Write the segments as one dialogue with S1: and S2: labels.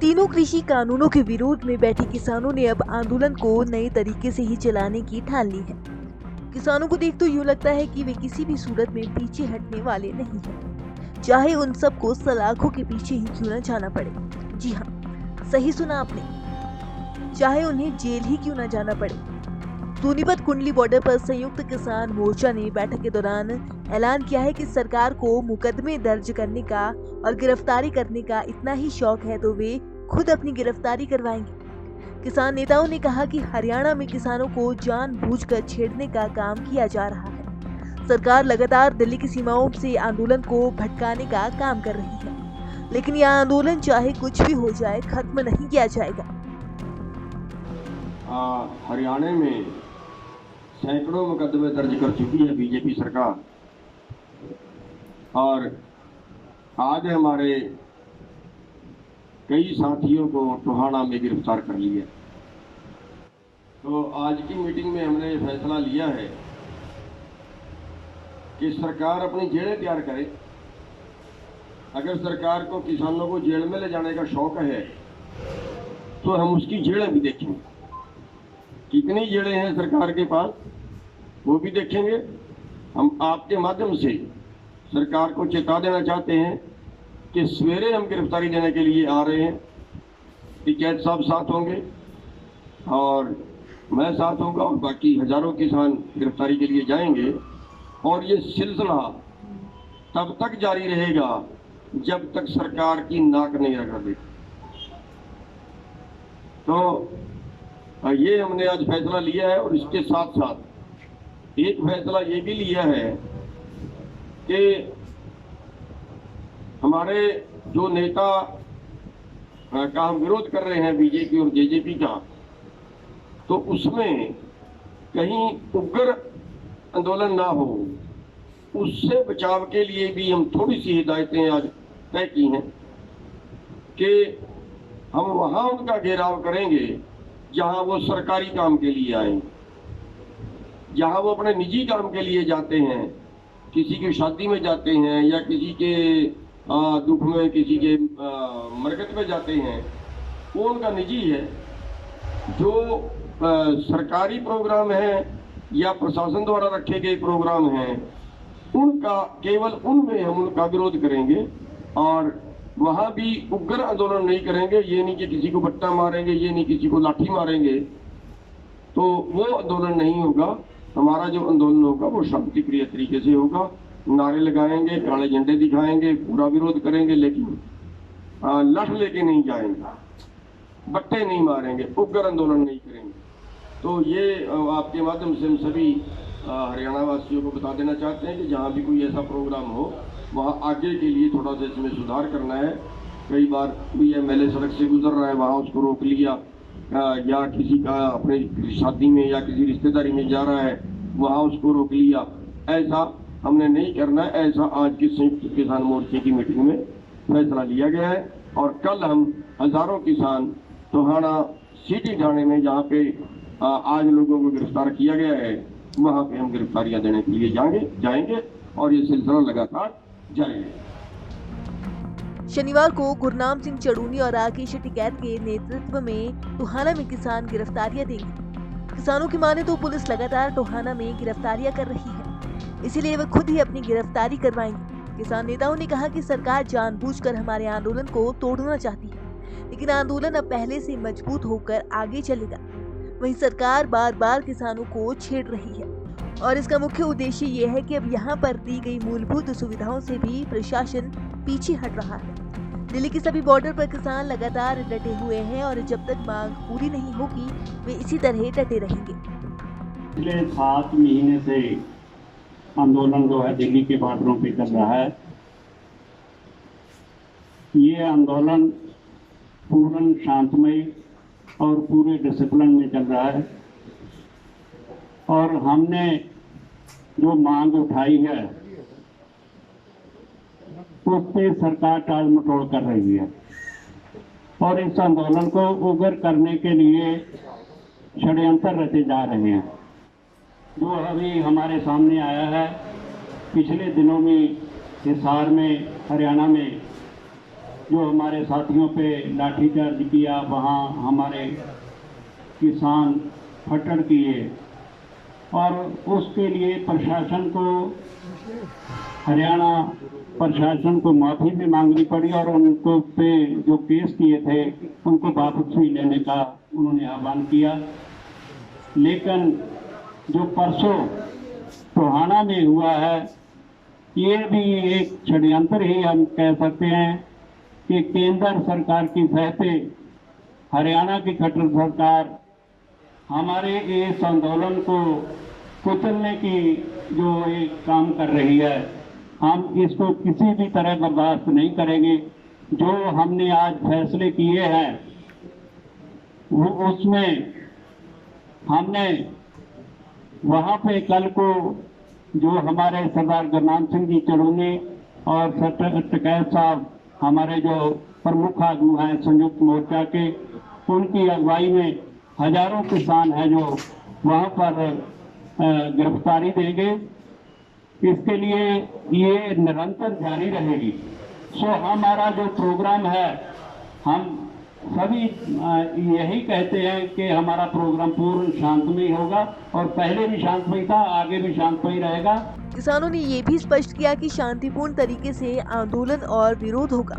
S1: तीनों कृषि कानूनों के विरोध में बैठे किसानों ने अब आंदोलन को नए तरीके से ही चलाने की ठान ली है। किसानों को देख तो यूँ लगता है कि वे किसी भी सूरत में पीछे हटने वाले नहीं हैं, चाहे उन सबको सलाखों के पीछे ही क्यों न जाना पड़े। जी हाँ, सही सुना आपने, चाहे उन्हें जेल ही क्यों न जाना पड़े। सोनीपत कुंडली बॉर्डर पर संयुक्त किसान मोर्चा ने बैठक के दौरान ऐलान किया है कि सरकार को मुकदमे दर्ज करने का और गिरफ्तारी करने का इतना ही शौक है तो वे खुद अपनी गिरफ्तारी करवाएंगे। किसान नेताओं ने कहा कि हरियाणा में किसानों को जानबूझकर छेड़ने का काम किया जा रहा है। सरकार लगातार दिल्ली की सीमाओं से आंदोलन को भटकाने का काम कर रही है, लेकिन यह आंदोलन चाहे कुछ भी हो जाए खत्म नहीं किया जाएगा।
S2: हरियाणा में सैकड़ों मुकदमे दर्ज कर चुकी है बीजेपी सरकार और आज हमारे कई साथियों को टोहाना में गिरफ्तार कर लिया। तो आज की मीटिंग में हमने फैसला लिया है कि सरकार अपनी जेलें तैयार करे। अगर सरकार को किसानों को जेल में ले जाने का शौक है तो हम उसकी जेलें भी देखेंगे, कितनी जेलें हैं सरकार के पास वो भी देखेंगे। हम आपके माध्यम से सरकार को चेता देना चाहते हैं कि सवेरे हम गिरफ्तारी देने के लिए आ रहे हैं। टिकैत साहब साथ होंगे और मैं साथ होगा और बाकी हजारों किसान गिरफ्तारी के लिए जाएंगे और ये सिलसिला तब तक जारी रहेगा जब तक सरकार की नाक नहीं रगड़ देती। तो ये हमने आज फैसला लिया है और इसके साथ साथ एक फैसला ये भी लिया है कि हमारे जो नेता का हम विरोध कर रहे हैं बीजेपी और जेजेपी का, तो उसमें कहीं उग्र आंदोलन ना हो, उससे बचाव के लिए भी हम थोड़ी सी हिदायतें आज तय की हैं कि हम वहां उनका घेराव करेंगे जहां वो सरकारी काम के लिए आए, जहां वो अपने निजी काम के लिए जाते हैं, किसी की शादी में जाते हैं या किसी के दुख में, किसी के मरकत में जाते हैं, वो उनका निजी है। जो सरकारी प्रोग्राम है या प्रशासन द्वारा रखे गए प्रोग्राम हैं, उनका केवल उनमें हम उनका विरोध करेंगे और वहां भी उग्र आंदोलन नहीं करेंगे। ये नहीं कि किसी को बट्टा मारेंगे, ये नहीं किसी को लाठी मारेंगे, तो वो आंदोलन नहीं होगा। हमारा जो आंदोलन होगा वो शांति प्रिय तरीके से होगा। नारे लगाएंगे, काले झंडे दिखाएंगे, पूरा विरोध करेंगे, लेकिन लठ लेके नहीं जाएंगे, बट्टे नहीं मारेंगे, उग्र आंदोलन नहीं करेंगे। तो ये आपके माध्यम से हम सभी हरियाणा वासियों को बता देना चाहते हैं कि जहाँ भी कोई ऐसा प्रोग्राम हो वहाँ आगे के लिए थोड़ा सा इसमें सुधार करना है। कई बार कोई एमएलए सड़क से गुजर रहा है, वहाँ उसको रोक लिया, या किसी का अपने शादी में या किसी रिश्तेदारी में जा रहा है, वहाँ उसको रोक लिया। ऐसा हमने नहीं करना है। ऐसा आज की संयुक्त किसान मोर्चे की मीटिंग में फैसला लिया गया है और कल हम हजारों किसान टोहाना सिटी थाने में, जहाँ पे आज लोगों को गिरफ्तार किया गया है, वहाँ पे हम गिरफ्तारियां देने के लिए जाएंगे और ये सिलसिला लगातार जारी है।
S1: शनिवार को गुरनाम सिंह चड़ूनी और राकेश टिकैत के नेतृत्व में टोहाना में किसान गिरफ्तारियां देंगे। किसानों की माने तो पुलिस लगातार टोहाना में गिरफ्तारियां कर रही है, इसीलिए वे खुद ही अपनी गिरफ्तारी करवाएंगे। किसान नेताओं ने कहा कि सरकार जानबूझकर हमारे आंदोलन को तोड़ना चाहती है, लेकिन आंदोलन अब पहले से मजबूत होकर आगे चलेगा। वहीं सरकार बार बार किसानों को छेड़ रही है और इसका मुख्य उद्देश्य ये है कि अब यहाँ पर दी गई मूलभूत सुविधाओं से भी प्रशासन पीछे हट रहा है। दिल्ली के सभी बॉर्डर पर किसान लगातार डटे हुए हैं और जब तक मांग पूरी नहीं होगी वे इसी तरह डटे रहेंगे।
S3: पिछले 7 महीने से आंदोलन जो है दिल्ली के बॉर्डरों पे चल रहा है। ये आंदोलन पूर्ण शांतमय और पूरे डिसिप्लिन में चल रहा है और हमने जो मांग उठाई है उस पर सरकार टाल मटोल कर रही है और इस आंदोलन को उग्र करने के लिए षड्यंत्र रचे जा रहे हैं। जो अभी हमारे सामने आया है, पिछले दिनों में हिसार में, हरियाणा में जो हमारे साथियों पे लाठीचार्ज किया, वहाँ हमारे किसान फटड़ किए और उसके लिए प्रशासन को, हरियाणा प्रशासन को माफ़ी भी मांगनी पड़ी और उनको पे जो केस किए थे उनको वापसी लेने का उन्होंने आह्वान किया। लेकिन जो परसों टोहाना में हुआ है, ये भी एक षड्यंत्र ही हम कह सकते हैं कि केंद्र सरकार की सहते हरियाणा की खट्टर सरकार हमारे इस आंदोलन को कुचलने की जो एक काम कर रही है, हम इसको किसी भी तरह बर्दाश्त नहीं करेंगे। जो हमने आज फैसले किए हैं वो उसमें हमने वहाँ पे कल को जो हमारे सरदार गुरनाम सिंह जी चलूनी और टिकैत साहब हमारे जो प्रमुख आगू हैं संयुक्त मोर्चा के, उनकी अगुवाई में हजारों किसान हैं जो वहाँ पर गिरफ्तारी देंगे। इसके लिए ये निरंतर जारी रहेगी। सो हमारा जो प्रोग्राम है, हम सभी यही कहते हैं कि हमारा प्रोग्राम पूर्ण शांतमय होगा और पहले भी शांतमय था, आगे भी शांतमय रहेगा।
S1: किसानों ने ये भी स्पष्ट किया कि शांतिपूर्ण तरीके से आंदोलन और विरोध होगा।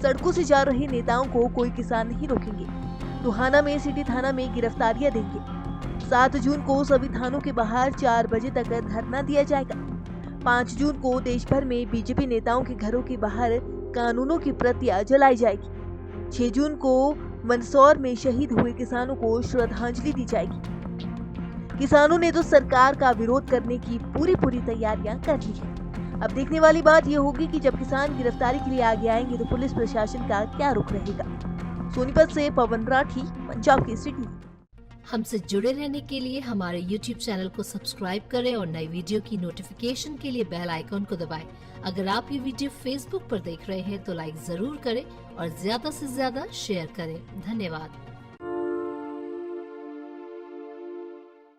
S1: सड़कों से जा रहे नेताओं को कोई किसान नहीं रोकेंगे। टोहाना में सिटी थाना में गिरफ्तारियां देंगे। 7 जून को सभी थानों के बाहर 4 बजे तक धरना दिया जाएगा। 5 जून को देश भर में बीजेपी नेताओं के घरों के बाहर कानूनों की प्रतियां जलाई जाएगी। 6 जून को मंदसौर में शहीद हुए किसानों को श्रद्धांजलि दी जाएगी। किसानों ने तो सरकार का विरोध करने की पूरी तैयारियां कर ली है। अब देखने वाली बात यह होगी कि जब किसान गिरफ्तारी के लिए आगे आएंगे तो पुलिस प्रशासन का क्या रुख रहेगा। सोनीपत से पवन राठी, पंजाब की सिटी।
S4: हमसे जुड़े रहने के लिए हमारे YouTube चैनल को सब्सक्राइब करें और नई वीडियो की नोटिफिकेशन के लिए बेल आइकॉन को दबाएं। अगर आप ये वीडियो Facebook पर देख रहे हैं तो लाइक जरूर करें और ज्यादा से ज्यादा शेयर करें। धन्यवाद।